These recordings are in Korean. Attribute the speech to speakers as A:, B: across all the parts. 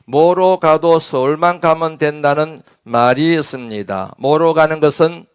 A: 뭐로 가도 서울만 가면 된다는 말이 있습니다. 뭐로 가는 것은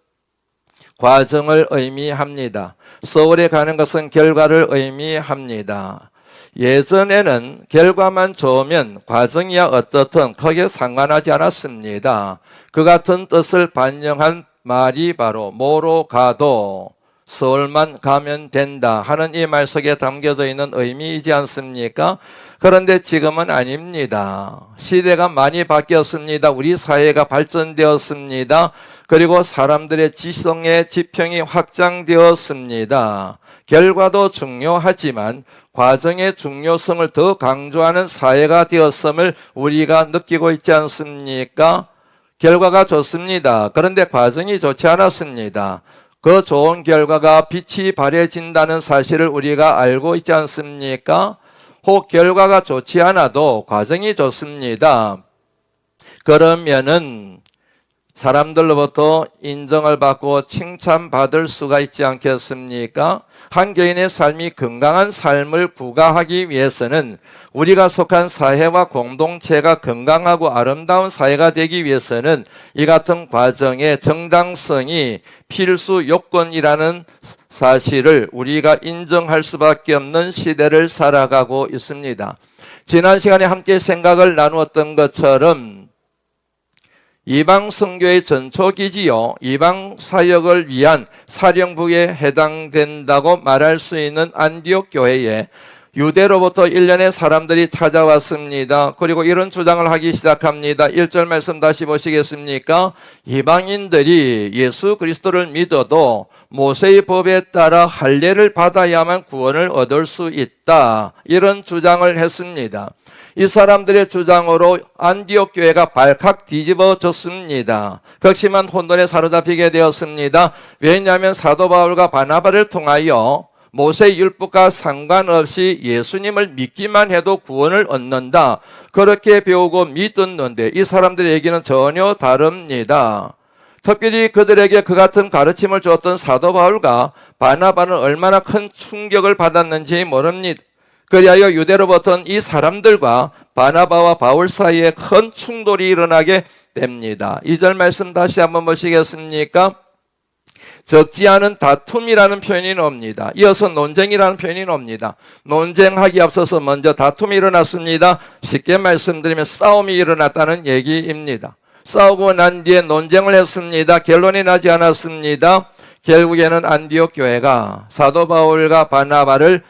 A: 과정을 의미합니다. 서울에 가는 것은 결과를 의미합니다. 예전에는 결과만 좋으면 과정이야 어떻든 크게 상관하지 않았습니다. 그 같은 뜻을 반영한 말이 바로 뭐로 가도 서울만 가면 된다 하는 이 말 속에 담겨져 있는 의미이지 않습니까? 그런데 지금은 아닙니다. 시대가 많이 바뀌었습니다. 우리 사회가 발전되었습니다. 그리고 사람들의 지성의 지평이 확장되었습니다. 결과도 중요하지만 과정의 중요성을 더 강조하는 사회가 되었음을 우리가 느끼고 있지 않습니까? 결과가 좋습니다. 그런데 과정이 좋지 않았습니다. 그 좋은 결과가 빛이 발해진다는 사실을 우리가 알고 있지 않습니까? 혹 결과가 좋지 않아도 과정이 좋습니다. 그러면은 사람들로부터 인정을 받고 칭찬받을 수가 있지 않겠습니까? 한 개인의 삶이 건강한 삶을 구가하기 위해서는 우리가 속한 사회와 공동체가 건강하고 아름다운 사회가 되기 위해서는 이 같은 과정의 정당성이 필수 요건이라는 사실을 우리가 인정할 수밖에 없는 시대를 살아가고 있습니다. 지난 시간에 함께 생각을 나누었던 것처럼 이방 선교의 전초기지요, 이방 사역을 위한 사령부에 해당된다고 말할 수 있는 안디옥 교회에 유대로부터 1년의 사람들이 찾아왔습니다. 그리고 이런 주장을 하기 시작합니다. 1절 말씀 다시 보시겠습니까? 이방인들이 예수 그리스도를 믿어도 모세의 법에 따라 할례를 받아야만 구원을 얻을 수 있다, 이런 주장을 했습니다. 이 사람들의 주장으로 안디옥 교회가 발칵 뒤집어졌습니다. 극심한 혼돈에 사로잡히게 되었습니다. 왜냐하면 사도 바울과 바나바를 통하여 모세 율법과 상관없이 예수님을 믿기만 해도 구원을 얻는다, 그렇게 배우고 믿었는데 이 사람들의 얘기는 전혀 다릅니다. 특별히 그들에게 그 같은 가르침을 주었던 사도 바울과 바나바는 얼마나 큰 충격을 받았는지 모릅니다. 그리하여 유대로부터는 이 사람들과 바나바와 바울 사이에 큰 충돌이 일어나게 됩니다. 2절 말씀 다시 한번 보시겠습니까? 적지 않은 다툼이라는 표현이 나옵니다. 이어서 논쟁이라는 표현이 나옵니다. 논쟁하기 앞서서 먼저 다툼이 일어났습니다. 쉽게 말씀드리면 싸움이 일어났다는 얘기입니다. 싸우고 난 뒤에 논쟁을 했습니다. 결론이 나지 않았습니다. 결국에는 안디옥 교회가 사도 바울과 바나바를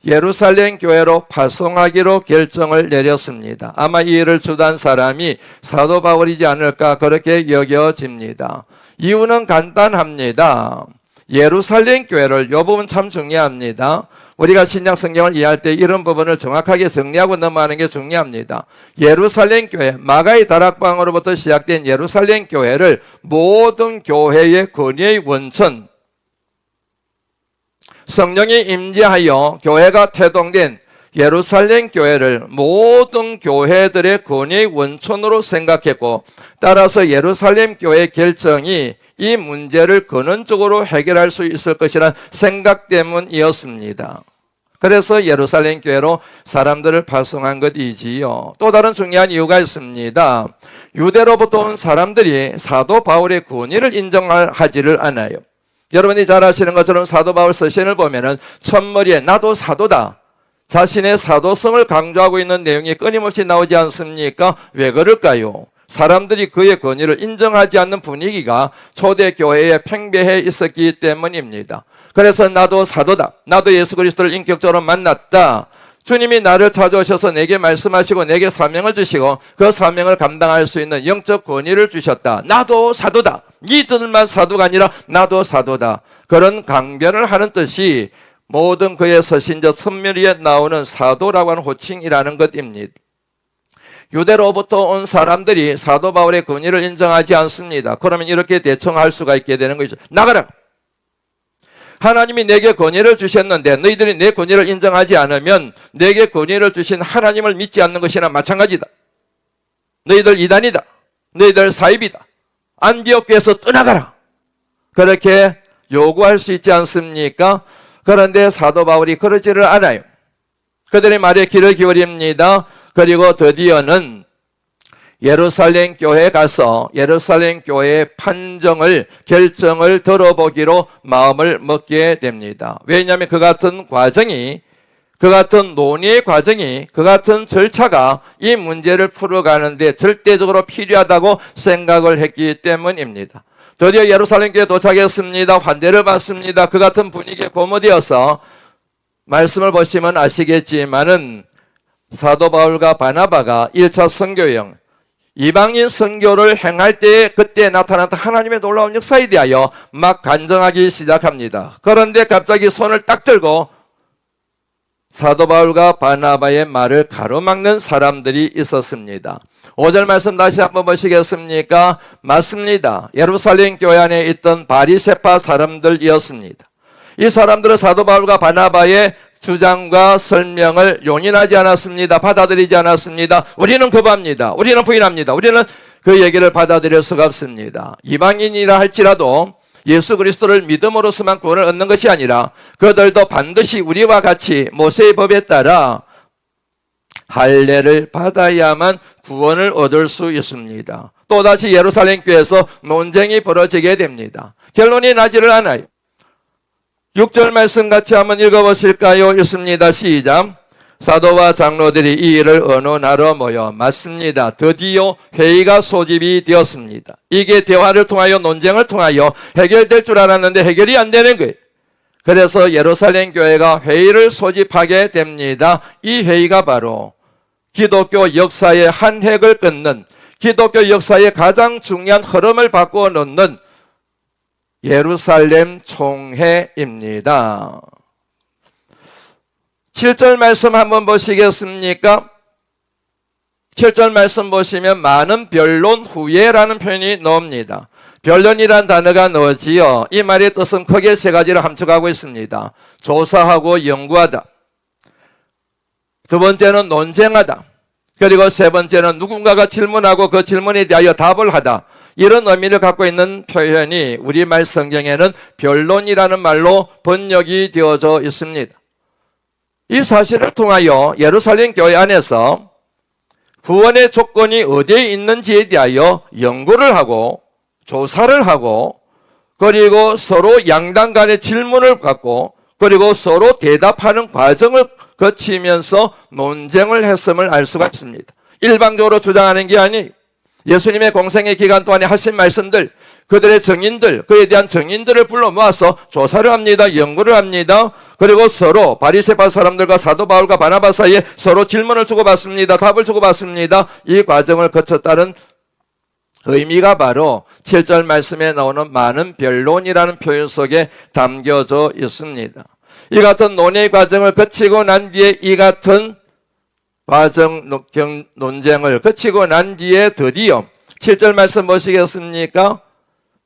A: 예루살렘 교회로 파송하기로 결정을 내렸습니다. 아마 이 일을 주도한 사람이 사도 바울이지 않을까 그렇게 여겨집니다. 이유는 간단합니다. 예루살렘 교회를, 이 부분 참 중요합니다. 우리가 신약 성경을 이해할 때 이런 부분을 정확하게 정리하고 넘어가는 게 중요합니다. 예루살렘 교회, 마가의 다락방으로부터 시작된 예루살렘 교회를 모든 교회의 권위의 원천, 성령이 임재하여 교회가 태동된 예루살렘 교회를 모든 교회들의 권위의 원천으로 생각했고, 따라서 예루살렘 교회의 결정이 이 문제를 근원적으로 해결할 수 있을 것이라는 생각 때문이었습니다. 그래서 예루살렘 교회로 사람들을 파송한 것이지요. 또 다른 중요한 이유가 있습니다. 유대로부터 온 사람들이 사도 바울의 권위를 인정하지를 않아요. 여러분이 잘 아시는 것처럼 사도 바울 서신을 보면은 첫머리에 나도 사도다, 자신의 사도성을 강조하고 있는 내용이 끊임없이 나오지 않습니까? 왜 그럴까요? 사람들이 그의 권위를 인정하지 않는 분위기가 초대교회에 팽배해 있었기 때문입니다. 그래서 나도 사도다, 나도 예수 그리스도를 인격적으로 만났다, 주님이 나를 찾아오셔서 내게 말씀하시고 내게 사명을 주시고 그 사명을 감당할 수 있는 영적 권위를 주셨다, 나도 사도다, 니들만 사도가 아니라 나도 사도다, 그런 강변을 하는 뜻이 모든 그의 서신적 선멸위에 나오는 사도라고 하는 호칭이라는 것입니다. 유대로부터 온 사람들이 사도 바울의 권위를 인정하지 않습니다. 그러면 이렇게 대청할 수가 있게 되는 것이죠. 나가라! 하나님이 내게 권위를 주셨는데 너희들이 내 권위를 인정하지 않으면 내게 권위를 주신 하나님을 믿지 않는 것이나 마찬가지다. 너희들 이단이다, 너희들 사입이다, 안디옥 교회에서 떠나가라, 그렇게 요구할 수 있지 않습니까? 그런데 사도 바울이 그러지를 않아요. 그들의 말에 귀를 기울입니다. 그리고 드디어는 예루살렘 교회에 가서 예루살렘 교회의 결정을 들어보기로 마음을 먹게 됩니다. 왜냐하면 그 같은 과정이, 그 같은 논의의 과정이, 그 같은 절차가 이 문제를 풀어가는데 절대적으로 필요하다고 생각을 했기 때문입니다. 드디어 예루살렘 교회에 도착했습니다. 환대를 받습니다. 그 같은 분위기에 고무되어서 말씀을 보시면 아시겠지만은 사도 바울과 바나바가 1차 선교여행, 이방인 선교를 행할 때 그때 나타났던 하나님의 놀라운 역사에 대하여 막 간증하기 시작합니다. 그런데 갑자기 손을 딱 들고 사도 바울과 바나바의 말을 가로막는 사람들이 있었습니다. 5절 말씀 다시 한번 보시겠습니까? 맞습니다. 예루살렘 교회 안에 있던 바리새파 사람들이었습니다. 이 사람들은 사도 바울과 바나바의 주장과 설명을 용인하지 않았습니다. 받아들이지 않았습니다. 우리는 거부합니다. 우리는 부인합니다. 우리는 그 얘기를 받아들일 수가 없습니다. 이방인이라 할지라도 예수 그리스도를 믿음으로서만 구원을 얻는 것이 아니라 그들도 반드시 우리와 같이 모세의 법에 따라 할례를 받아야만 구원을 얻을 수 있습니다. 또다시 예루살렘 교회에서 논쟁이 벌어지게 됩니다. 결론이 나지를 않아요. 6절 말씀 같이 한번 읽어보실까요? 읽습니다. 시작. 사도와 장로들이 이 일을 의논하러 모여 맞습니다. 드디어 회의가 소집이 되었습니다. 이게 대화를 통하여 논쟁을 통하여 해결될 줄 알았는데 해결이 안 되는 거예요. 그래서 예루살렘 교회가 회의를 소집하게 됩니다. 이 회의가 바로 기독교 역사의 한 획을 끊는, 기독교 역사의 가장 중요한 흐름을 바꾸어 놓는 예루살렘 총회입니다. 7절 말씀 한번 보시겠습니까? 7절 말씀 보시면 많은 변론 후에라는 표현이 나옵니다. 변론이란 단어가 나오지요. 이 말의 뜻은 크게 세 가지를 함축하고 있습니다. 조사하고 연구하다. 두 번째는 논쟁하다. 그리고 세 번째는 누군가가 질문하고 그 질문에 대하여 답을 하다. 이런 의미를 갖고 있는 표현이 우리말 성경에는 변론이라는 말로 번역이 되어져 있습니다. 이 사실을 통하여 예루살렘 교회 안에서 구원의 조건이 어디에 있는지에 대하여 연구를 하고 조사를 하고 그리고 서로 양당 간의 질문을 갖고 그리고 서로 대답하는 과정을 거치면서 논쟁을 했음을 알 수가 있습니다. 일방적으로 주장하는 게 아니에요. 예수님의 공생의 기간 동안에 하신 말씀들, 그들의 증인들, 그에 대한 증인들을 불러 모아서 조사를 합니다. 연구를 합니다. 그리고 서로 바리새파 사람들과 사도 바울과 바나바 사이에 서로 질문을 주고받습니다. 답을 주고받습니다. 이 과정을 거쳤다는 의미가 바로 7절 말씀에 나오는 많은 변론이라는 표현 속에 담겨져 있습니다. 이 같은 논의 과정을 거치고 난 뒤에 이 같은 논쟁을 거치고 난 뒤에 드디어 7절 말씀 보시겠습니까?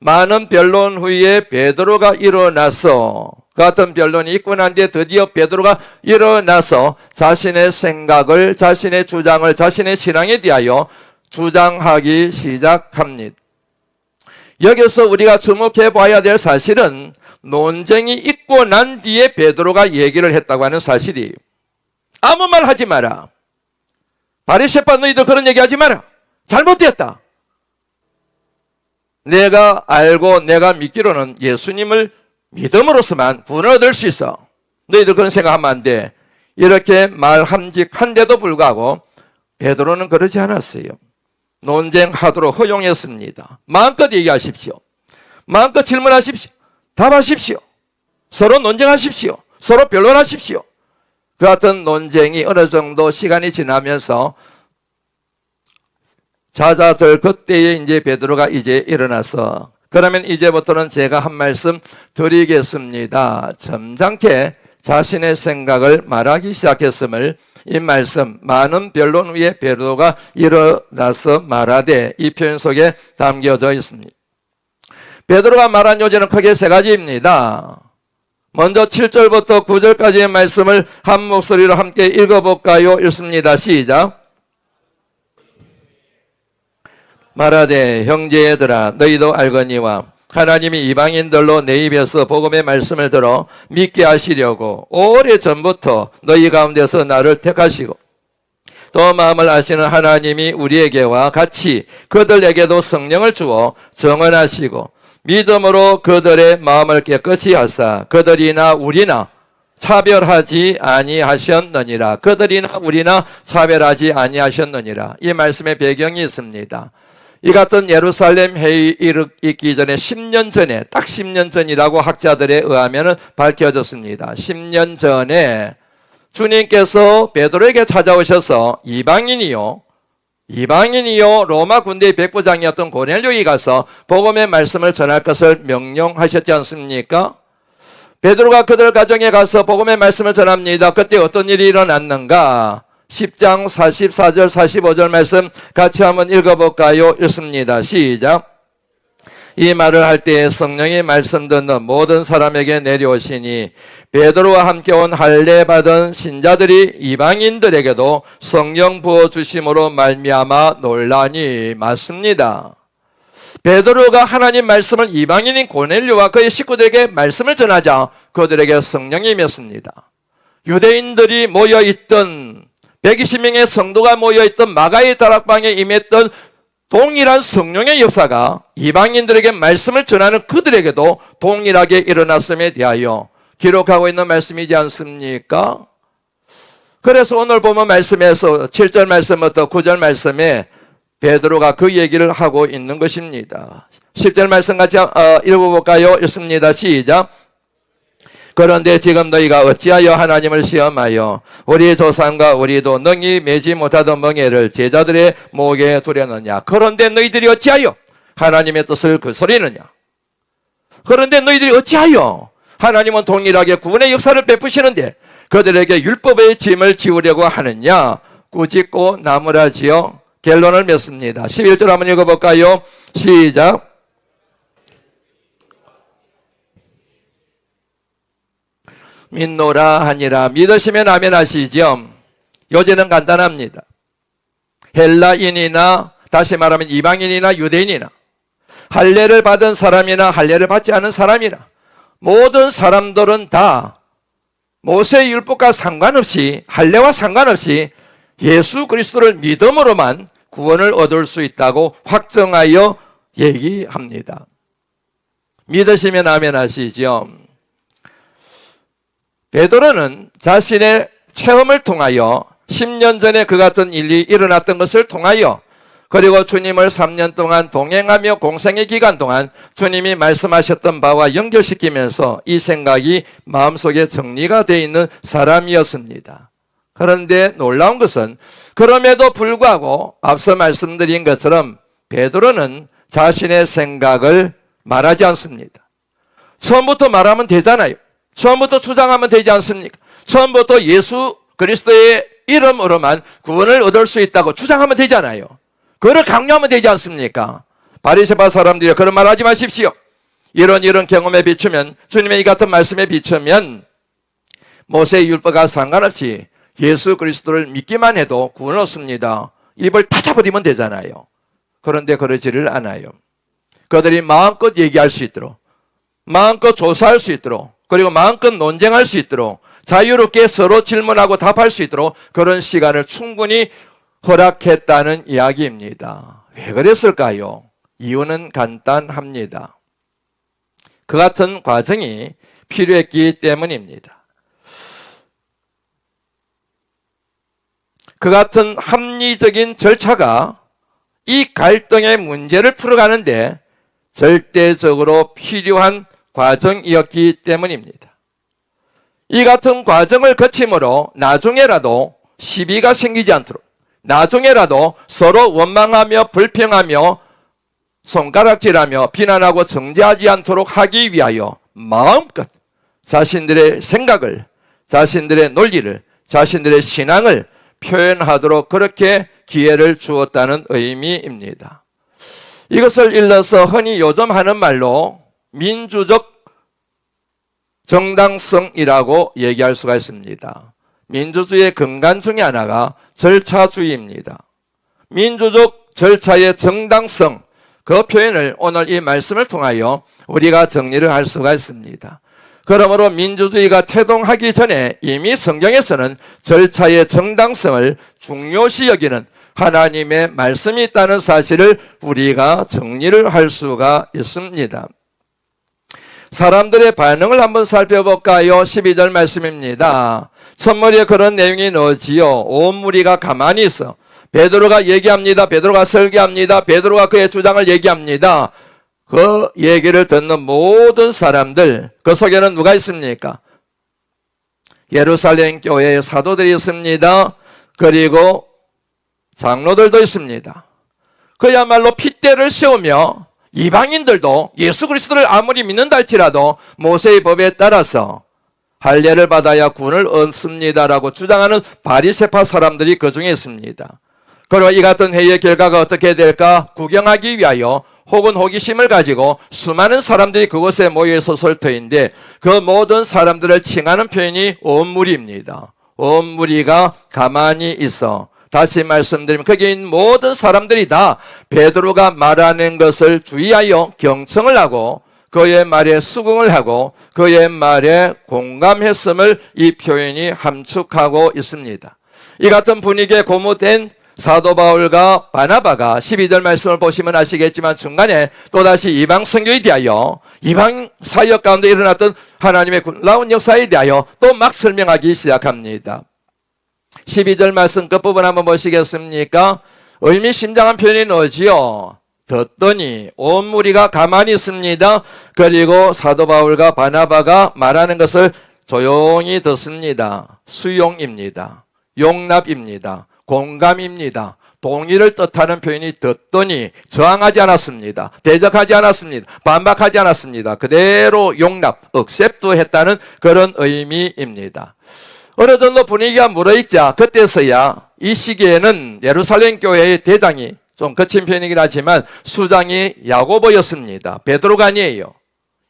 A: 많은 변론 후에 베드로가 일어나서 그 같은 변론이 있고 난 뒤에 드디어 베드로가 일어나서 자신의 생각을, 자신의 주장을, 자신의 신앙에 대하여 주장하기 시작합니다. 여기서 우리가 주목해 봐야 될 사실은 논쟁이 있고 난 뒤에 베드로가 얘기를 했다고 하는 사실이에요. 아무 말 하지 마라. 바리새파 너희들 그런 얘기하지 마라. 잘못되었다. 내가 알고 내가 믿기로는 예수님을 믿음으로서만 구원을 얻을 수 있어. 너희들 그런 생각하면 안 돼. 이렇게 말함직한데도 불구하고 베드로는 그러지 않았어요. 논쟁하도록 허용했습니다. 마음껏 얘기하십시오. 마음껏 질문하십시오. 답하십시오. 서로 논쟁하십시오. 서로 변론하십시오. 그 같은 논쟁이 어느 정도 시간이 지나면서 잦아들 그때에 이제 베드로가 이제 일어나서 그러면 이제부터는 제가 한 말씀 드리겠습니다. 점잖게 자신의 생각을 말하기 시작했음을 이 말씀 많은 변론 후에 베드로가 일어나서 말하되 이 표현 속에 담겨져 있습니다. 베드로가 말한 요지는 크게 세 가지입니다. 먼저 7절부터 9절까지의 말씀을 한 목소리로 함께 읽어볼까요? 읽습니다. 시작. 말하되 형제들아 너희도 알거니와 하나님이 이방인들로 내 입에서 복음의 말씀을 들어 믿게 하시려고 오래전부터 너희 가운데서 나를 택하시고 또 마음을 아시는 하나님이 우리에게와 같이 그들에게도 성령을 주어 정언하시고 믿음으로 그들의 마음을 깨끗이 하사 그들이나 우리나 차별하지 아니하셨느니라. 그들이나 우리나 차별하지 아니하셨느니라. 이 말씀의 배경이 있습니다. 이 같은 예루살렘 회의 있기 전에 10년 전에, 딱 10년 전이라고 학자들에 의하면 밝혀졌습니다. 10년 전에 주님께서 베드로에게 찾아오셔서 이방인이요 로마 군대의 백부장이었던 고넬료에 가서 복음의 말씀을 전할 것을 명령하셨지 않습니까? 베드로가 그들 가정에 가서 복음의 말씀을 전합니다. 그때 어떤 일이 일어났는가? 10장 44절 45절 말씀 같이 한번 읽어볼까요? 읽습니다. 시작. 이 말을 할 때에 성령이 말씀 듣는 모든 사람에게 내려오시니 베드로와 함께 온 할례 받은 신자들이 이방인들에게도 성령 부어주심으로 말미암아 놀라니 맞습니다. 베드로가 하나님 말씀을 이방인인 고넬료와 그의 식구들에게 말씀을 전하자 그들에게 성령이 임했습니다. 유대인들이 모여있던 120명의 성도가 모여있던 마가의 다락방에 임했던 동일한 성령의 역사가 이방인들에게 말씀을 전하는 그들에게도 동일하게 일어났음에 대하여 기록하고 있는 말씀이지 않습니까? 그래서 오늘 보면 말씀에서 7절 말씀부터 9절 말씀에 베드로가 그 얘기를 하고 있는 것입니다. 10절 말씀 같이 읽어볼까요? 읽습니다. 시작. 그런데 지금 너희가 어찌하여 하나님을 시험하여 우리 조상과 우리도 능히 매지 못하던 멍에를 제자들의 목에 두려느냐. 그런데 너희들이 어찌하여 하나님의 뜻을 거스리느냐. 그런데 너희들이 어찌하여 하나님은 동일하게 구원의 역사를 베푸시는데 그들에게 율법의 짐을 지우려고 하느냐. 꾸짖고 나무라지어 결론을 맺습니다. 11절 한번 읽어볼까요? 시작. 믿노라 하니라. 믿으시면 아멘 하시죠. 요지는 간단합니다. 헬라인이나 다시 말하면 이방인이나 유대인이나 할례를 받은 사람이나 할례를 받지 않은 사람이나 모든 사람들은 다 모세의 율법과 상관없이 할례와 상관없이 예수 그리스도를 믿음으로만 구원을 얻을 수 있다고 확정하여 얘기합니다. 믿으시면 아멘 하시죠. 베드로는 자신의 체험을 통하여 10년 전에 그 같은 일이 일어났던 것을 통하여 그리고 주님을 3년 동안 동행하며 공생의 기간 동안 주님이 말씀하셨던 바와 연결시키면서 이 생각이 마음속에 정리가 되어 있는 사람이었습니다. 그런데 놀라운 것은 그럼에도 불구하고 앞서 말씀드린 것처럼 베드로는 자신의 생각을 말하지 않습니다. 처음부터 말하면 되잖아요. 처음부터 주장하면 되지 않습니까? 처음부터 예수 그리스도의 이름으로만 구원을 얻을 수 있다고 주장하면 되잖아요. 그걸 강요하면 되지 않습니까? 바리새파 사람들이 그런 말 하지 마십시오. 이런 경험에 비추면 주님의 이 같은 말씀에 비추면 모세의 율법과 상관없이 예수 그리스도를 믿기만 해도 구원을 얻습니다. 입을 닫아버리면 되잖아요. 그런데 그러지를 않아요. 그들이 마음껏 얘기할 수 있도록 마음껏 조사할 수 있도록 그리고 마음껏 논쟁할 수 있도록 자유롭게 서로 질문하고 답할 수 있도록 그런 시간을 충분히 허락했다는 이야기입니다. 왜 그랬을까요? 이유는 간단합니다. 그 같은 과정이 필요했기 때문입니다. 그 같은 합리적인 절차가 이 갈등의 문제를 풀어가는데 절대적으로 필요한 과정이었기 때문입니다. 이 같은 과정을 거침으로 나중에라도 시비가 생기지 않도록 나중에라도 서로 원망하며 불평하며 손가락질하며 비난하고 정죄하지 않도록 하기 위하여 마음껏 자신들의 생각을 자신들의 논리를 자신들의 신앙을 표현하도록 그렇게 기회를 주었다는 의미입니다. 이것을 일러서 흔히 요즘 하는 말로 민주적 정당성이라고 얘기할 수가 있습니다. 민주주의의 근간 중에 하나가 절차주의입니다. 민주적 절차의 정당성, 그 표현을 오늘 이 말씀을 통하여 우리가 정리를 할 수가 있습니다. 그러므로 민주주의가 태동하기 전에 이미 성경에서는 절차의 정당성을 중요시 여기는 하나님의 말씀이 있다는 사실을 우리가 정리를 할 수가 있습니다. 사람들의 반응을 한번 살펴볼까요? 12절 말씀입니다. 첫머리에 그런 내용이 나오지요. 온 무리가 가만히 있어. 베드로가 얘기합니다. 베드로가 설교합니다. 베드로가 그의 주장을 얘기합니다. 그 얘기를 듣는 모든 사람들, 그 속에는 누가 있습니까? 예루살렘 교회의 사도들이 있습니다. 그리고 장로들도 있습니다. 그야말로 핏대를 세우며 이방인들도 예수 그리스도를 아무리 믿는다 할지라도 모세의 법에 따라서 할례를 받아야 구원을 얻습니다라고 주장하는 바리새파 사람들이 그 중에 있습니다. 그리고 이 같은 회의의 결과가 어떻게 될까? 구경하기 위하여 혹은 호기심을 가지고 수많은 사람들이 그곳에 모여 있었을 터인데 그 모든 사람들을 칭하는 표현이 온 무리입니다. 온 무리가 가만히 있어. 다시 말씀드리면 거기에 있는 모든 사람들이 다 베드로가 말하는 것을 주의하여 경청을 하고 그의 말에 수긍을 하고 그의 말에 공감했음을 이 표현이 함축하고 있습니다. 이 같은 분위기에 고무된 사도 바울과 바나바가 12절 말씀을 보시면 아시겠지만 중간에 또다시 이방 선교에 대하여 이방 사역 가운데 일어났던 하나님의 놀라운 역사에 대하여 또 막 설명하기 시작합니다. 12절 말씀 끝부분 한번 보시겠습니까? 의미심장한 표현이 나오지요. 듣더니 온 무리가 가만히 있습니다. 그리고 사도 바울과 바나바가 말하는 것을 조용히 듣습니다. 수용입니다. 용납입니다. 공감입니다. 동의를 뜻하는 표현이 듣더니 저항하지 않았습니다. 대적하지 않았습니다. 반박하지 않았습니다. 그대로 용납, 억셉트 했다는 그런 의미입니다. 어느 정도 분위기가 물어있자 그때서야 이 시기에는 예루살렘 교회의 대장이 좀 거친 편이긴 하지만 수장이 야고보였습니다. 베드로가 아니에요.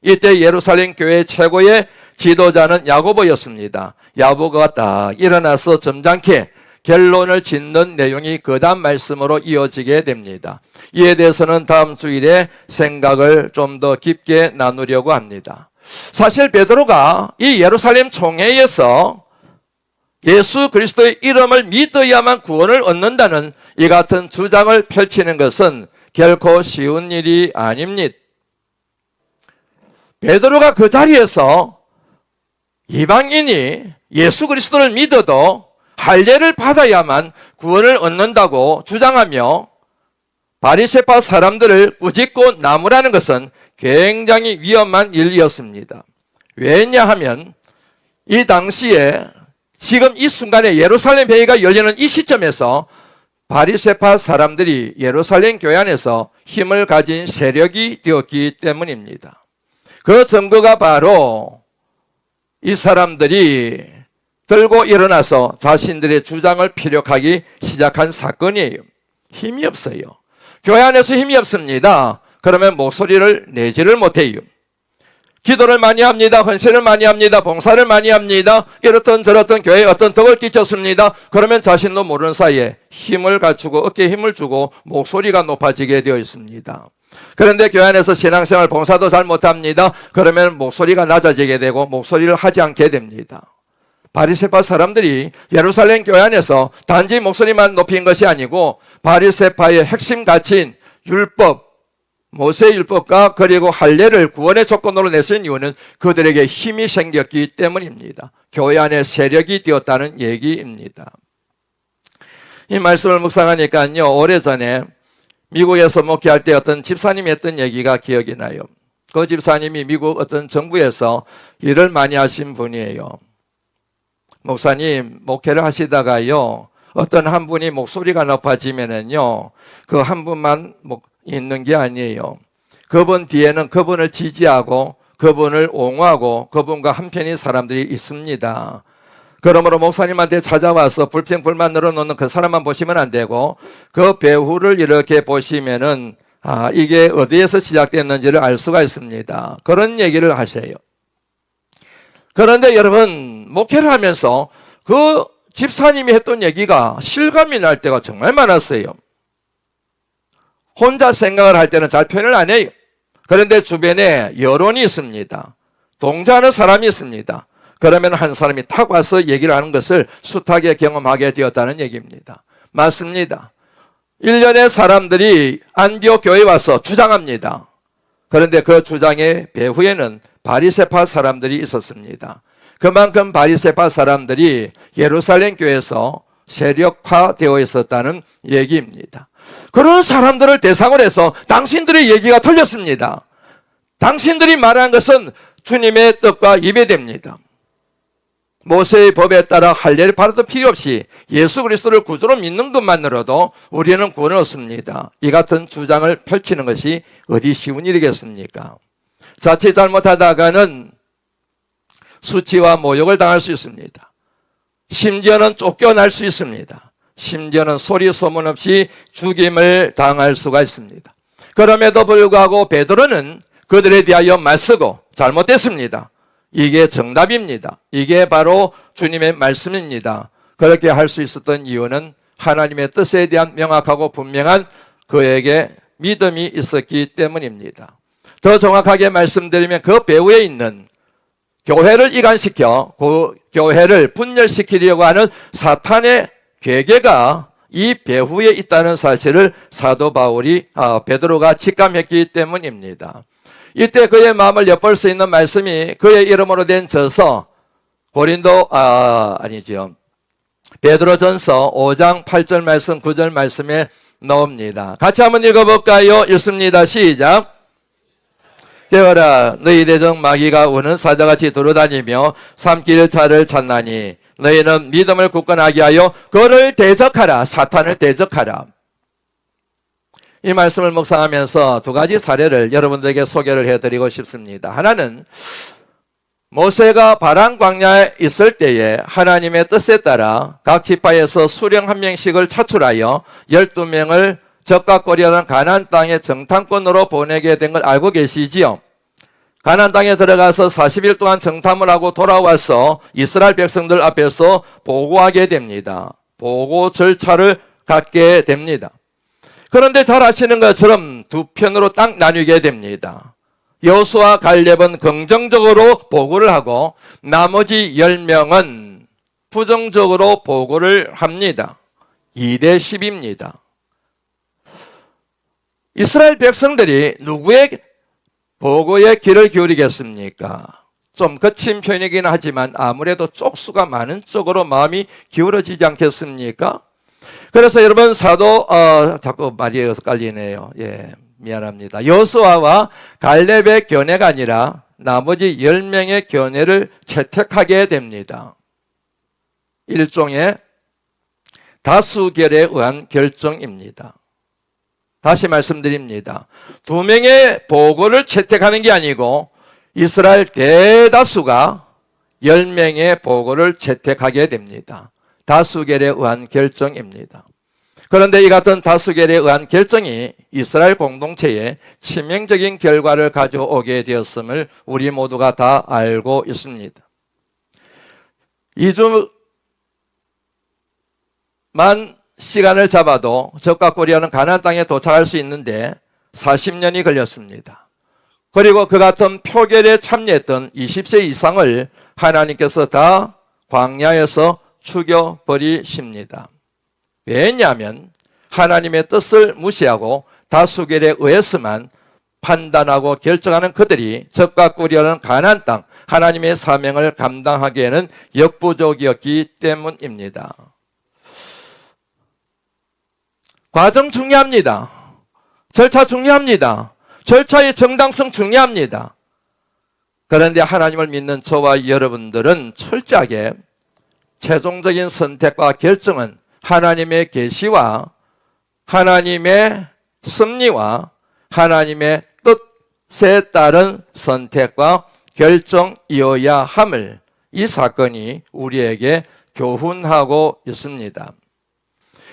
A: 이때 예루살렘 교회 최고의 지도자는 야고보였습니다. 야고보가 딱 일어나서 점잖게 결론을 짓는 내용이 그 다음 말씀으로 이어지게 됩니다. 이에 대해서는 다음 주일에 생각을 좀 더 깊게 나누려고 합니다. 사실 베드로가 이 예루살렘 총회에서 예수 그리스도의 이름을 믿어야만 구원을 얻는다는 이 같은 주장을 펼치는 것은 결코 쉬운 일이 아닙니다. 베드로가 그 자리에서 이방인이 예수 그리스도를 믿어도 할례를 받아야만 구원을 얻는다고 주장하며 바리새파 사람들을 꾸짖고 나무라는 것은 굉장히 위험한 일이었습니다. 왜냐하면 이 당시에 지금 이 순간에 예루살렘 회의가 열리는 이 시점에서 바리새파 사람들이 예루살렘 교회 안에서 힘을 가진 세력이 되었기 때문입니다. 그 증거가 바로 이 사람들이 들고 일어나서 자신들의 주장을 피력하기 시작한 사건이에요. 힘이 없어요. 교회 안에서 힘이 없습니다. 그러면 목소리를 내지를 못해요. 기도를 많이 합니다. 헌신을 많이 합니다. 봉사를 많이 합니다. 이렇든 저렇든 교회에 어떤 덕을 끼쳤습니다. 그러면 자신도 모르는 사이에 힘을 갖추고 어깨에 힘을 주고 목소리가 높아지게 되어 있습니다. 그런데 교회 안에서 신앙생활 봉사도 잘 못합니다. 그러면 목소리가 낮아지게 되고 목소리를 하지 않게 됩니다. 바리새파 사람들이 예루살렘 교회 안에서 단지 목소리만 높인 것이 아니고 바리새파의 핵심 가치인 율법, 모세의 율법과 그리고 할례를 구원의 조건으로 내세운 이유는 그들에게 힘이 생겼기 때문입니다. 교회 안에 세력이 되었다는 얘기입니다. 이 말씀을 묵상하니까요, 오래전에 미국에서 목회할 때 어떤 집사님이 했던 얘기가 기억이 나요. 그 집사님이 미국 어떤 정부에서 일을 많이 하신 분이에요. 목사님, 목회를 하시다가요, 어떤 한 분이 목소리가 높아지면은요, 그 한 분만 있는 게 아니에요. 그분 뒤에는 그분을 지지하고 그분을 옹호하고 그분과 한편인 사람들이 있습니다. 그러므로 목사님한테 찾아와서 불평 불만 늘어놓는 그 사람만 보시면 안 되고 그 배후를 이렇게 보시면은 이게 어디에서 시작됐는지를 알 수가 있습니다. 그런 얘기를 하세요. 그런데 여러분, 목회를 하면서 그 집사님이 했던 얘기가 실감이 날 때가 정말 많았어요. 혼자 생각을 할 때는 잘 표현을 안 해요. 그런데 주변에 여론이 있습니다. 동조하는 사람이 있습니다. 그러면 한 사람이 탁 와서 얘기를 하는 것을 숱하게 경험하게 되었다는 얘기입니다. 맞습니다. 1년의 사람들이 안디옥 교회에 와서 주장합니다. 그런데 그 주장의 배후에는 바리새파 사람들이 있었습니다. 그만큼 바리새파 사람들이 예루살렘 교회에서 세력화되어 있었다는 얘기입니다. 그런 사람들을 대상으로 해서 당신들의 얘기가 틀렸습니다. 당신들이 말한 것은 주님의 뜻과 위배됩니다. 모세의 법에 따라 할례를 받아도 필요 없이 예수 그리스도를 구주로 믿는 것만으로도 우리는 구원을 얻습니다. 이 같은 주장을 펼치는 것이 어디 쉬운 일이겠습니까? 자칫 잘못하다가는 수치와 모욕을 당할 수 있습니다. 심지어는 쫓겨날 수 있습니다. 심지어는 소리 소문 없이 죽임을 당할 수가 있습니다. 그럼에도 불구하고 베드로는 그들에 대하여 맞서고 잘못됐습니다. 이게 정답입니다. 이게 바로 주님의 말씀입니다. 그렇게 할 수 있었던 이유는 하나님의 뜻에 대한 명확하고 분명한 그에게 믿음이 있었기 때문입니다. 더 정확하게 말씀드리면 그 배후에 있는 교회를 이간시켜 그 교회를 분열시키려고 하는 사탄의 괴계가 이 배후에 있다는 사실을 사도 베드로가 직감했기 때문입니다. 이때 그의 마음을 엿볼 수 있는 말씀이 그의 이름으로 된 저서 베드로전서 5장 8절 말씀 9절 말씀에 나옵니다. 같이 한번 읽어볼까요? 읽습니다. 시작. 깨어라, 너희 대적 마귀가 우는 사자같이 돌아다니며 삼킬 자를 찾나니 너희는 믿음을 굳건하게 하여 그를 대적하라. 사탄을 대적하라. 이 말씀을 묵상하면서 두 가지 사례를 여러분들에게 소개를 해드리고 싶습니다. 하나는 모세가 바란 광야에 있을 때에 하나님의 뜻에 따라 각 지파에서 수령 한 명씩을 차출하여 12명을 적과 꼬리하는 가나안 땅의 정탐꾼으로 보내게 된 걸 알고 계시지요? 가나안 땅에 들어가서 40일 동안 정탐을 하고 돌아와서 이스라엘 백성들 앞에서 보고하게 됩니다. 보고 절차를 갖게 됩니다. 그런데 잘 아시는 것처럼 두 편으로 딱 나뉘게 됩니다. 여호수아 갈렙은 긍정적으로 보고를 하고 나머지 10명은 부정적으로 보고를 합니다. 2대 10입니다. 이스라엘 백성들이 누구의 보고에 귀를 기울이겠습니까? 좀 거친 표현이긴 하지만 아무래도 쪽수가 많은 쪽으로 마음이 기울어지지 않겠습니까? 그래서 여러분 자꾸 말이 헷갈리네요. 미안합니다. 여호수아와 갈렙의 견해가 아니라 나머지 10명의 견해를 채택하게 됩니다. 일종의 다수결에 의한 결정입니다. 다시 말씀드립니다. 2명의 보고를 채택하는 게 아니고 이스라엘 대다수가 10명의 보고를 채택하게 됩니다. 다수결에 의한 결정입니다. 그런데 이 같은 다수결에 의한 결정이 이스라엘 공동체에 치명적인 결과를 가져오게 되었음을 우리 모두가 다 알고 있습니다. 2주만 시간을 잡아도 적과 꼬리하는 가나안 땅에 도착할 수 있는데 40년이 걸렸습니다. 그리고 그 같은 표결에 참여했던 20세 이상을 하나님께서 다 광야에서 죽여버리십니다. 왜냐하면 하나님의 뜻을 무시하고 다수결에 의해서만 판단하고 결정하는 그들이 적과 꼬리하는 가나안 땅 하나님의 사명을 감당하기에는 역부족이었기 때문입니다. 과정 중요합니다. 절차 중요합니다. 절차의 정당성 중요합니다. 그런데 하나님을 믿는 저와 여러분들은 철저하게 최종적인 선택과 결정은 하나님의 계시와 하나님의 섭리와 하나님의 뜻에 따른 선택과 결정이어야 함을 이 사건이 우리에게 교훈하고 있습니다.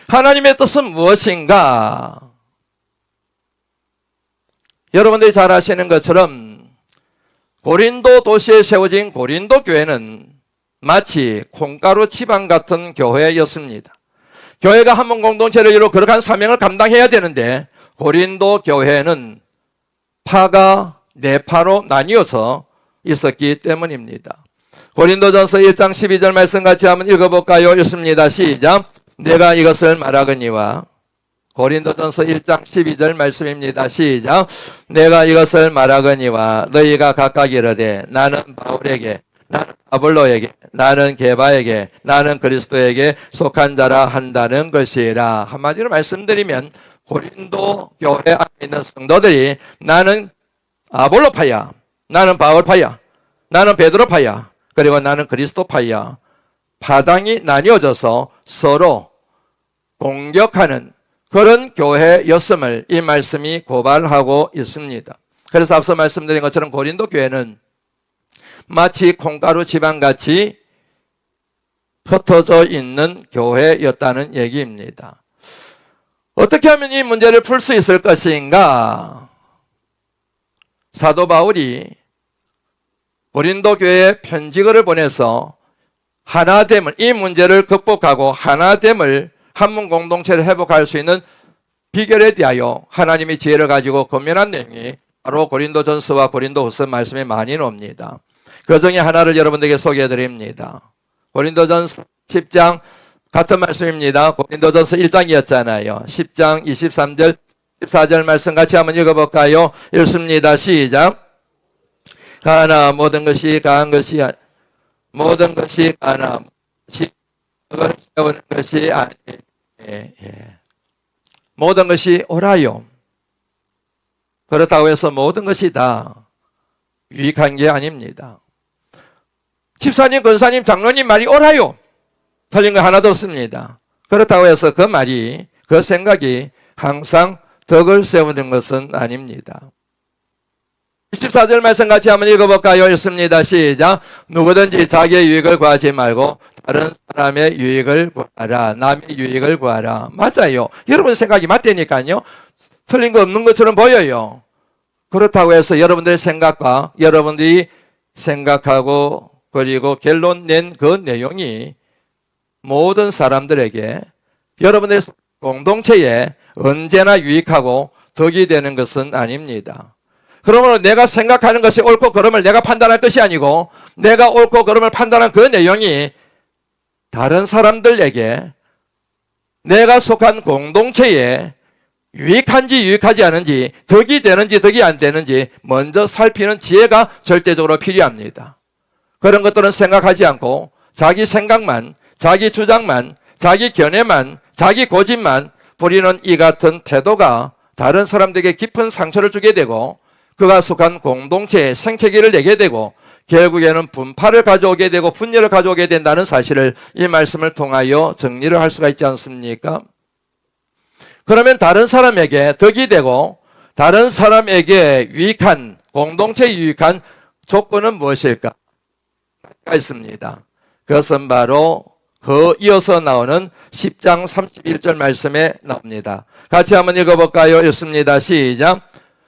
A: 하나님의 뜻은 무엇인가? 여러분들이 잘 아시는 것처럼 고린도 도시에 세워진 고린도 교회는 마치 콩가루 지방 같은 교회였습니다. 교회가 한 번 공동체를 이루어 거룩한 사명을 감당해야 되는데 고린도 교회는 파가 네 파로 나뉘어서 있었기 때문입니다. 고린도전서 1장 12절 말씀 같이 한번 읽어볼까요? 읽습니다. 시작. 내가 이것을 말하거니와 고린도전서 1장 12절 말씀입니다. 시작. 내가 이것을 말하거니와 너희가 각각 이르되 나는 바울에게 나는 아볼로에게 나는 게바에게 나는 그리스도에게 속한 자라 한다는 것이라. 한마디로 말씀드리면 고린도 교회 안에 있는 성도들이 나는 아볼로파야, 나는 바울파야, 나는 베드로파야, 그리고 나는 그리스도파야, 파당이 나뉘어져서 서로 공격하는 그런 교회였음을 이 말씀이 고발하고 있습니다. 그래서 앞서 말씀드린 것처럼 고린도 교회는 마치 콩가루 지방같이 흩어져 있는 교회였다는 얘기입니다. 어떻게 하면 이 문제를 풀 수 있을 것인가? 사도 바울이 고린도 교회에 편지글을 보내서 하나됨을, 이 문제를 극복하고 하나됨을, 한문 공동체를 회복할 수 있는 비결에 대하여 하나님이 지혜를 가지고 권면한 내용이 바로 고린도전서와 고린도후서 말씀에 많이 나옵니다. 그 중에 하나를 여러분들에게 소개해 드립니다. 고린도전서 10장 같은 말씀입니다. 고린도전서 1장이었잖아요. 10장 23절 14절 말씀 같이 한번 읽어볼까요? 읽습니다. 시작. 가나 모든 것이 가한 것이 모든 것이 가나 그걸 세우는 것이 아니. 모든 것이 옳아요. 그렇다고 해서 모든 것이 다 유익한 게 아닙니다. 집사님, 권사님, 장로님 말이 옳아요. 틀린 거 하나도 없습니다. 그렇다고 해서 그 말이, 그 생각이 항상 덕을 세우는 것은 아닙니다. 14절 말씀 같이 한번 읽어볼까요? 읽습니다. 시작. 누구든지 자기의 유익을 구하지 말고 다른 사람의 유익을 구하라. 남의 유익을 구하라. 맞아요. 여러분 생각이 맞다니까요. 틀린 거 없는 것처럼 보여요. 그렇다고 해서 여러분들의 생각과 여러분들이 생각하고 그리고 결론 낸 그 내용이 모든 사람들에게 여러분의 공동체에 언제나 유익하고 덕이 되는 것은 아닙니다. 그러므로 내가 생각하는 것이 옳고 그름을 내가 판단할 것이 아니고 내가 옳고 그름을 판단한 그 내용이 다른 사람들에게 내가 속한 공동체에 유익한지 유익하지 않은지 덕이 되는지 덕이 안 되는지 먼저 살피는 지혜가 절대적으로 필요합니다. 그런 것들은 생각하지 않고 자기 생각만, 자기 주장만, 자기 견해만, 자기 고집만 부리는 이 같은 태도가 다른 사람들에게 깊은 상처를 주게 되고 그가 속한 공동체에 생태계를 내게 되고 결국에는 분파를 가져오게 되고 분열을 가져오게 된다는 사실을 이 말씀을 통하여 정리를 할 수가 있지 않습니까? 그러면 다른 사람에게 덕이 되고 다른 사람에게 유익한, 공동체에 유익한 조건은 무엇일까? 있습니다. 그것은 바로 그 이어서 나오는 10장 31절 말씀에 나옵니다. 같이 한번 읽어볼까요? 읽습니다. 시작.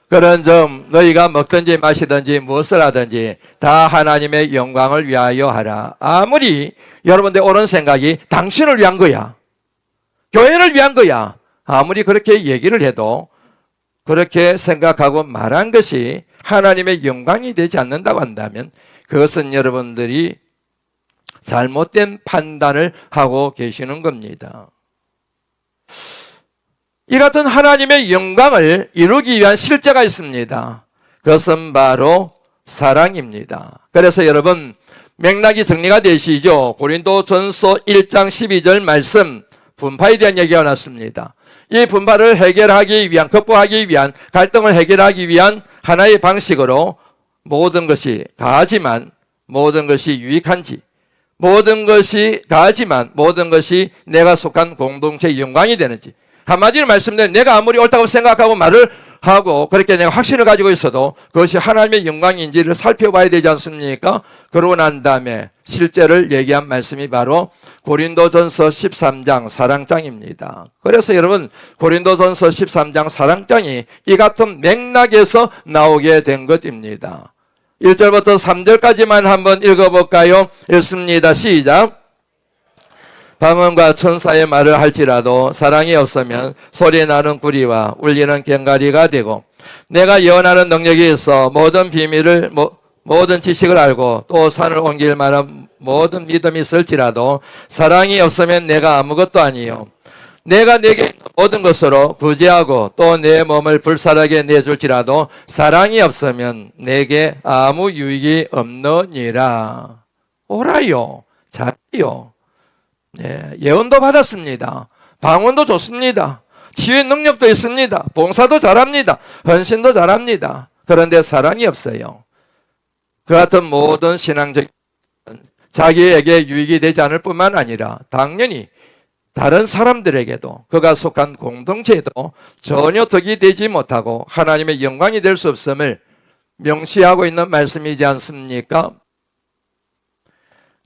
A: 그런 점 너희가 먹든지 마시든지 무엇을 하든지 다 하나님의 영광을 위하여 하라. 아무리 여러분들의 옳은 생각이 당신을 위한 거야, 교회를 위한 거야, 아무리 그렇게 얘기를 해도 그렇게 생각하고 말한 것이 하나님의 영광이 되지 않는다고 한다면 그것은 여러분들이 잘못된 판단을 하고 계시는 겁니다. 이 같은 하나님의 영광을 이루기 위한 실제가 있습니다. 그것은 바로 사랑입니다. 그래서 여러분 맥락이 정리가 되시죠? 고린도전서 1장 12절 말씀 분파에 대한 얘기가 나왔습니다. 이 분파를 해결하기 위한, 극복하기 위한, 갈등을 해결하기 위한 하나의 방식으로 모든 것이 가하지만 모든 것이 유익한지, 모든 것이 가하지만 모든 것이 내가 속한 공동체의 영광이 되는지, 한마디로 말씀드리면 내가 아무리 옳다고 생각하고 말을 하고 그렇게 내가 확신을 가지고 있어도 그것이 하나님의 영광인지를 살펴봐야 되지 않습니까? 그러고 난 다음에 실제를 얘기한 말씀이 바로 고린도전서 13장 사랑장입니다. 그래서 여러분 고린도전서 13장 사랑장이 이 같은 맥락에서 나오게 된 것입니다. 1절부터 3절까지만 한번 읽어볼까요? 읽습니다. 시작. 방언과 천사의 말을 할지라도 사랑이 없으면 소리 나는 구리와 울리는 꽹과리가 되고 내가 예언하는 능력이 있어 모든 비밀을 모든 지식을 알고 또 산을 옮길 만한 모든 믿음이 있을지라도 사랑이 없으면 내가 아무것도 아니요. 내가 내게 있는 모든 것으로 구제하고 또 내 몸을 불살하게 내줄지라도 사랑이 없으면 내게 아무 유익이 없느니라. 오라요. 잘요. 네, 예언도 받았습니다. 방언도 좋습니다. 치유의 능력도 있습니다. 봉사도 잘합니다. 헌신도 잘합니다. 그런데 사랑이 없어요. 그 같은 모든 신앙적 자기에게 유익이 되지 않을 뿐만 아니라 당연히 다른 사람들에게도 그가 속한 공동체에도 전혀 덕이 되지 못하고 하나님의 영광이 될 수 없음을 명시하고 있는 말씀이지 않습니까?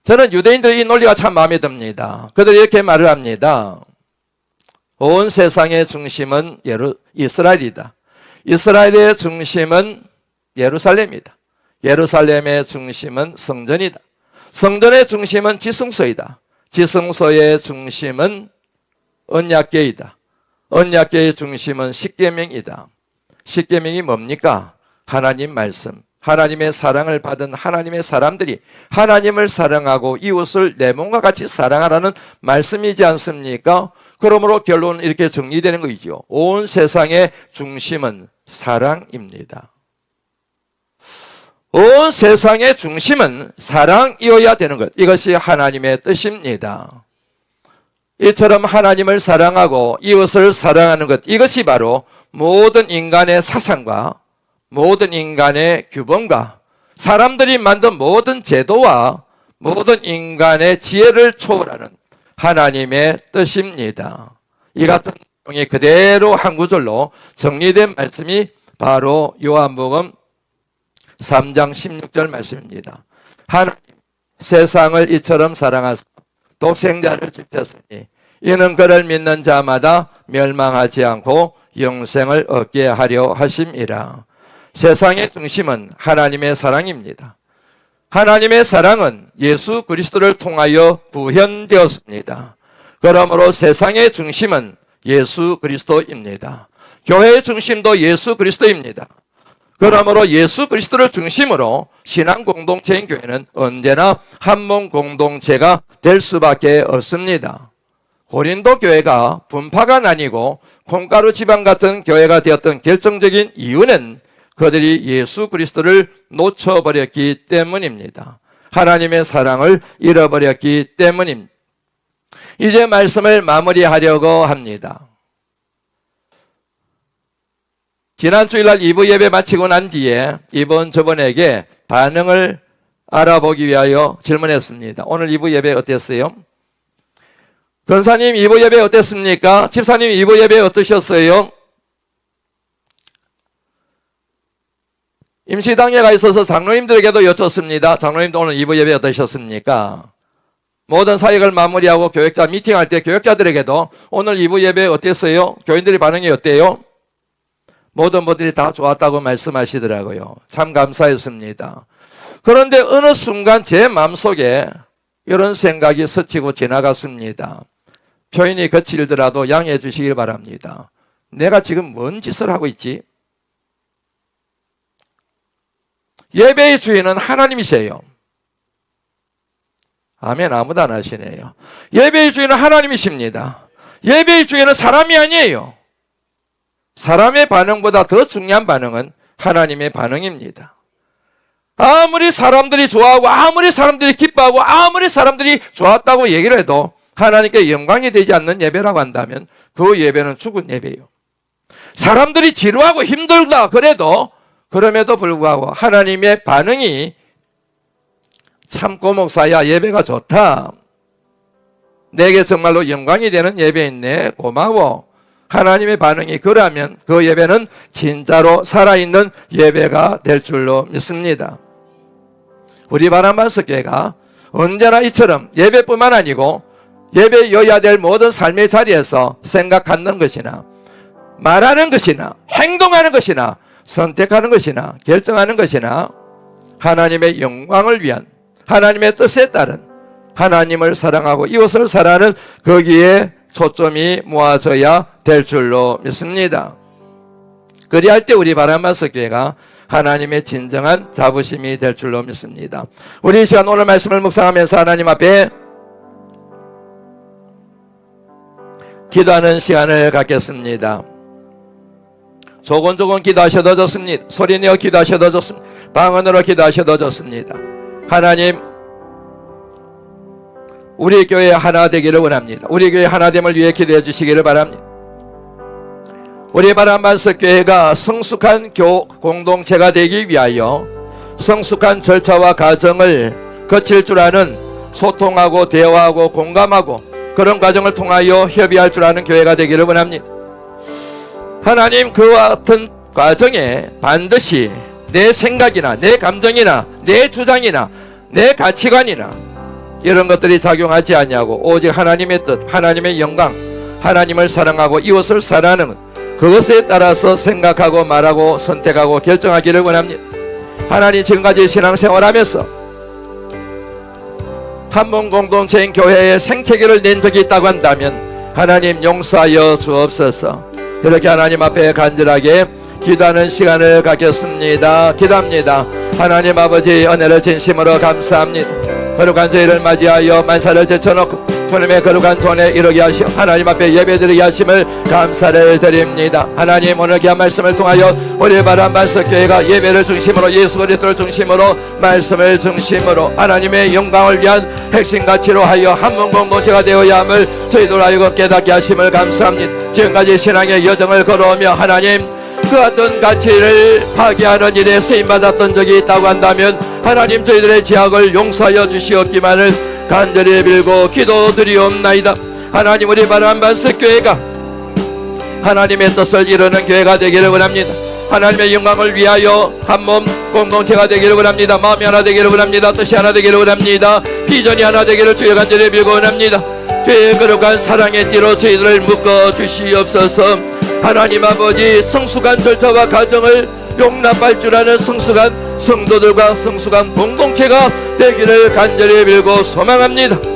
A: 저는 유대인들 이 논리가 참 마음에 듭니다. 그들이 이렇게 말을 합니다. 온 세상의 중심은 이스라엘이다. 이스라엘의 중심은 예루살렘이다. 예루살렘의 중심은 성전이다. 성전의 중심은 지성소이다. 지성소의 중심은 언약궤이다. 언약궤의 중심은 십계명이다. 십계명이 뭡니까? 하나님 말씀. 하나님의 사랑을 받은 하나님의 사람들이 하나님을 사랑하고 이웃을 내 몸과 같이 사랑하라는 말씀이지 않습니까? 그러므로 결론은 이렇게 정리되는 거죠. 온 세상의 중심은 사랑입니다. 온 세상의 중심은 사랑이어야 되는 것. 이것이 하나님의 뜻입니다. 이처럼 하나님을 사랑하고 이웃을 사랑하는 것. 이것이 바로 모든 인간의 사상과 모든 인간의 규범과 사람들이 만든 모든 제도와 모든 인간의 지혜를 초월하는 하나님의 뜻입니다. 이 같은 내용이 그대로 한 구절로 정리된 말씀이 바로 요한복음 3장 16절 말씀입니다. 하나님 세상을 이처럼 사랑하사 독생자를 주셨으니 이는 그를 믿는 자마다 멸망하지 않고 영생을 얻게 하려 하심이라. 세상의 중심은 하나님의 사랑입니다. 하나님의 사랑은 예수 그리스도를 통하여 구현되었습니다. 그러므로 세상의 중심은 예수 그리스도입니다. 교회의 중심도 예수 그리스도입니다. 그러므로 예수 그리스도를 중심으로 신앙 공동체인 교회는 언제나 한 몸 공동체가 될 수밖에 없습니다. 고린도 교회가 분파가 나뉘고 콩가루 지방 같은 교회가 되었던 결정적인 이유는 그들이 예수 그리스도를 놓쳐버렸기 때문입니다. 하나님의 사랑을 잃어버렸기 때문입니다. 이제 말씀을 마무리하려고 합니다. 지난 주일날 2부 예배 마치고 난 뒤에 이번 저번에게 반응을 알아보기 위하여 질문했습니다. 오늘 2부 예배 어땠어요? 권사님 2부 예배 어땠습니까? 집사님 2부 예배 어떠셨어요? 임시당회가 있어서 장로님들에게도 여쭙습니다. 장로님도 오늘 2부 예배 어떠셨습니까? 모든 사역을 마무리하고 교역자 미팅할 때 교역자들에게도 오늘 2부 예배 어땠어요? 교인들의 반응이 어때요? 모든 분들이 다 좋았다고 말씀하시더라고요. 참 감사했습니다. 그런데 어느 순간 제 마음속에 이런 생각이 스치고 지나갔습니다. 표현이 거칠더라도 양해해 주시길 바랍니다. 내가 지금 뭔 짓을 하고 있지? 예배의 주인은 하나님이세요. 아멘. 아무도 안 하시네요. 예배의 주인은 하나님이십니다. 예배의 주인은 사람이 아니에요. 사람의 반응보다 더 중요한 반응은 하나님의 반응입니다. 아무리 사람들이 좋아하고 아무리 사람들이 기뻐하고 아무리 사람들이 좋았다고 얘기를 해도 하나님께 영광이 되지 않는 예배라고 한다면 그 예배는 죽은 예배예요. 사람들이 지루하고 힘들다 그래도 그럼에도 불구하고 하나님의 반응이 참고 목사야 예배가 좋다. 내게 정말로 영광이 되는 예배였네. 고마워. 하나님의 반응이 그러면 그 예배는 진짜로 살아있는 예배가 될 줄로 믿습니다. 우리 바람반석교회가 언제나 이처럼 예배뿐만 아니고 예배여야 될 모든 삶의 자리에서 생각 갖는 것이나 말하는 것이나 행동하는 것이나 선택하는 것이나 결정하는 것이나 하나님의 영광을 위한 하나님의 뜻에 따른 하나님을 사랑하고 이웃을 사랑하는 거기에 초점이 모아져야 될 줄로 믿습니다. 그리할 때 우리 바람마스 교회가 하나님의 진정한 자부심이 될 줄로 믿습니다. 우리 이 시간 오늘 말씀을 묵상하면서 하나님 앞에 기도하는 시간을 갖겠습니다. 조곤조곤 기도하셔도 좋습니다. 소리내어 기도하셔도 좋습니다. 방언으로 기도하셔도 좋습니다. 하나님, 우리 교회 하나 되기를 원합니다. 우리 교회 하나됨을 위해 기도해 주시기를 바랍니다. 우리 바람반석 교회가 성숙한 공동체가 되기 위하여 성숙한 절차와 과정을 거칠 줄 아는, 소통하고 대화하고 공감하고 그런 과정을 통하여 협의할 줄 아는 교회가 되기를 원합니다. 하나님, 그와 같은 과정에 반드시 내 생각이나 내 감정이나 내 주장이나 내 가치관이나 이런 것들이 작용하지 않냐고, 오직 하나님의 뜻, 하나님의 영광, 하나님을 사랑하고 이웃을 사랑하는 그것에 따라서 생각하고 말하고 선택하고 결정하기를 원합니다. 하나님, 지금까지 신앙생활하면서 한문 공동체인 교회에 생채기를 낸 적이 있다고 한다면 하나님 용서하여 주옵소서. 이렇게 하나님 앞에 간절하게 기도하는 시간을 갖겠습니다. 기도합니다. 하나님 아버지, 은혜를 진심으로 감사합니다. 거룩한 저희를 맞이하여 만사를 제쳐놓고 주님의 거룩한 손에 이르게 하시오 하나님 앞에 예배드리게 하심을 감사를 드립니다. 하나님, 오늘 귀한 말씀을 통하여 우리 바람반석 교회가 예배를 중심으로, 예수 그리스도를 중심으로, 말씀을 중심으로 하나님의 영광을 위한 핵심 가치로 하여 한문 공동체가 되어야 함을 저희들 알고 깨닫게 하심을 감사합니다. 지금까지 신앙의 여정을 걸어오며 하나님, 그 어떤 가치를 파괴하는 일에 쓰임받았던 적이 있다고 한다면 하나님, 저희들의 죄악을 용서하여 주시옵기만을 간절히 빌고 기도드리옵나이다. 하나님, 우리 바람반석 교회가 하나님의 뜻을 이루는 교회가 되기를 원합니다. 하나님의 영광을 위하여 한몸 공동체가 되기를 원합니다. 마음이 하나 되기를 원합니다. 뜻이 하나 되기를 원합니다. 비전이 하나 되기를 주여 간절히 빌고 원합니다. 죄의 거룩한 사랑의 띠로 저희들을 묶어 주시옵소서. 하나님 아버지, 성숙한 절차와 과정을 용납할 줄 아는 성숙한 성도들과 성숙한 공동체가 되기를 간절히 빌고 소망합니다.